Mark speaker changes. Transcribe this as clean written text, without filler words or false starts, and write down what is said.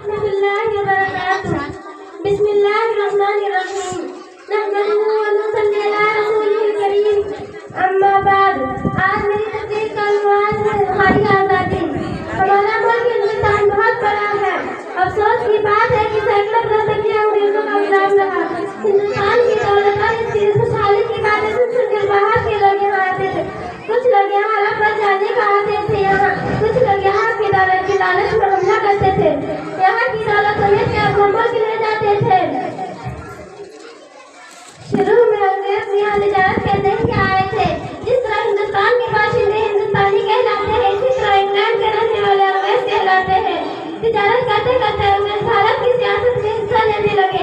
Speaker 1: बिस्मिल्लाहिर्रहमानिर्रहीम। नहमदुहु व नुसल्ली अला रसूलिल करीम। अम्मा बाद। आज मेरी तकरीर का उन्वान है हमारी आज़ादी। हमारा मुल्क हिंदुस्तान बहुत बड़ा है। अफसोस की बात है कि सैकड़ों दशकों अंग्रेजों का गुलाम रहा। हिंदुस्तान की दौलत और इसकी खुशहाली की बातें सुनकर बाहर के लोग यहाँ आते थे। कुछ लोग यहाँ वापस जाने का आते थे। कुछ लोग यहाँ की दौलत की लालच में हमला करते थे। यहाँ की दौलत समेत के घूमों के ले जाते थे। शुरू में अंग्रेज यहाँ तिजारत करने के आए थे। जिस तरह हिंदुस्तान के बाशिंदे हिंदुस्तानी कहलाते हैं, इसी तरह इंग्लैंड के रहने वाले अंग्रेज कहलाते हैं। तिजारत करते करते अंग्रेज भारत की सियासत में हिस्सा लेने लगे।